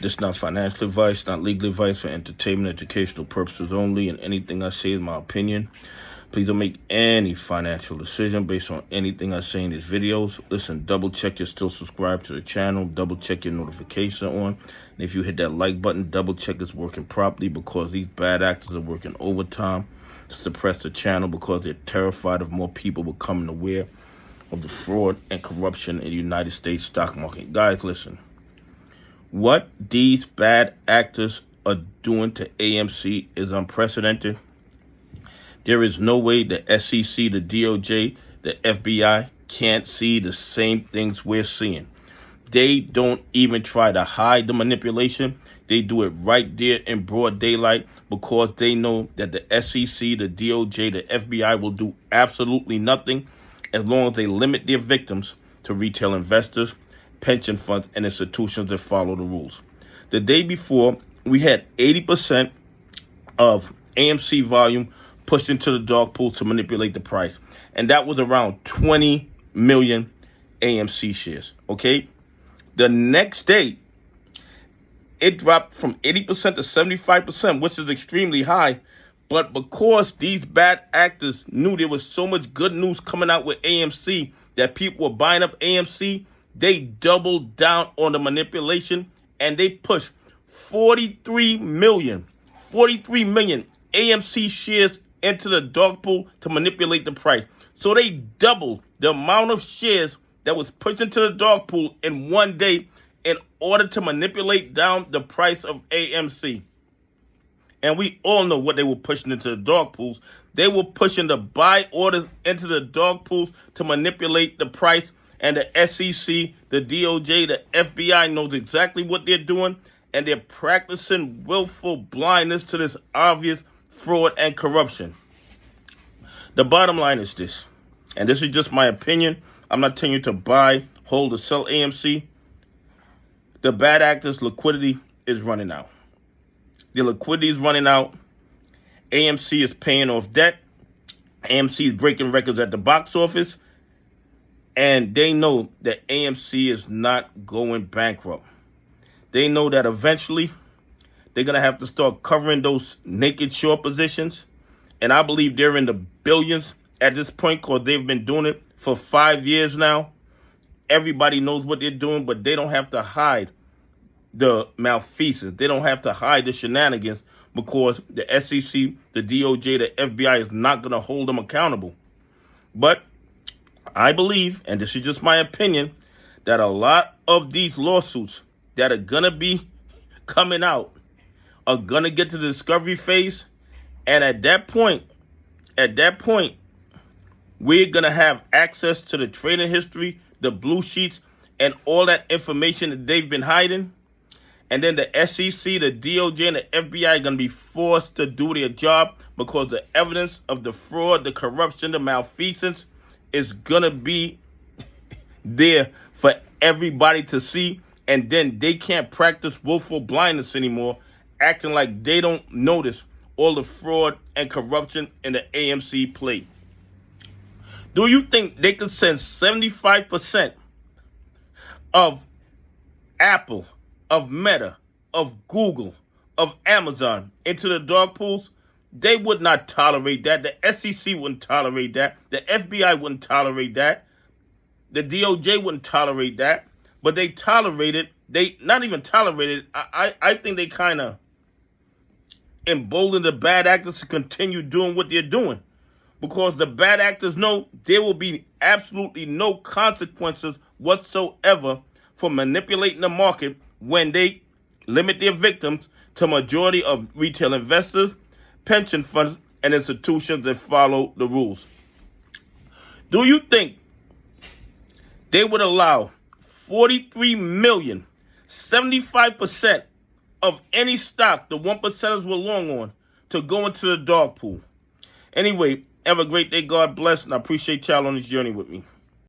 This is not financial advice, not legal advice, for entertainment, educational purposes only, and anything I say is my opinion. Please don't make any financial decision based on anything I say in these videos. Listen, double check you're still subscribed to the channel. Double check your notification on. And if you hit that like button, double check it's working properly, because these bad actors are working overtime to suppress the channel because they're terrified of more people becoming aware of the fraud and corruption in the United States stock market. Guys, listen. What these bad actors are doing to AMC is unprecedented. There is no way the SEC, the DOJ, the FBI can't see the same things we're seeing. They don't even try to hide the manipulation. They do it right there in broad daylight, because they know that the SEC, the DOJ, the FBI will do absolutely nothing as long as they limit their victims to retail investors, pension funds, and institutions that follow the rules. The day before, we had 80% of AMC volume pushed into the dark pool to manipulate the price. And that was around 20 million AMC shares, okay? The next day, it dropped from 80% to 75%, which is extremely high. But because these bad actors knew there was so much good news coming out with AMC that people were buying up AMC, they doubled down on the manipulation, and they pushed 43 million AMC shares into the dark pool to manipulate the price. So they doubled the amount of shares that was pushed into the dark pool in one day in order to manipulate down the price of AMC. And we all know what they were pushing into the dark pools. They were pushing the buy orders into the dark pools to manipulate the price. And the SEC, the DOJ, the FBI knows exactly what they're doing, and they're practicing willful blindness to this obvious fraud and corruption. The bottom line is this, and this is just my opinion. I'm not telling you to buy, hold, or sell AMC. The bad actors' liquidity is running out. The liquidity is running out. AMC is paying off debt. AMC is breaking records at the box office. And they know that AMC is not going bankrupt. They know that eventually they're going to have to start covering those naked short positions. And I believe they're in the billions at this point, because they've been doing it for 5 years now. Everybody knows what they're doing, but they don't have to hide the malfeasance. They don't have to hide the shenanigans, because the SEC, the DOJ, the FBI is not going to hold them accountable. But I believe, and this is just my opinion, that a lot of these lawsuits that are going to be coming out are going to get to the discovery phase. And at that point, we're going to have access to the trading history, the blue sheets, and all that information that they've been hiding. And then the SEC, the DOJ, and the FBI are going to be forced to do their job, because the evidence of the fraud, the corruption, the malfeasance is going to be there for everybody to see. And then they can't practice willful blindness anymore, acting like they don't notice all the fraud and corruption in the AMC plate. Do you think they could send 75% of Apple, of Meta, of Google, of Amazon into the dark pools? They would not tolerate that. The SEC wouldn't tolerate that. The FBI wouldn't tolerate that. The DOJ wouldn't tolerate that. But they tolerated. They not even tolerated. I think they kind of emboldened the bad actors to continue doing what they're doing, because the bad actors know there will be absolutely no consequences whatsoever for manipulating the market when they limit their victims to majority of retail investors, pension funds, and institutions that follow the rules. Do you think they would allow 43 million, 75% of any stock the 1%ers were long on, to go into the dark pool? Anyway, have a great day. God bless, and I appreciate y'all on this journey with me.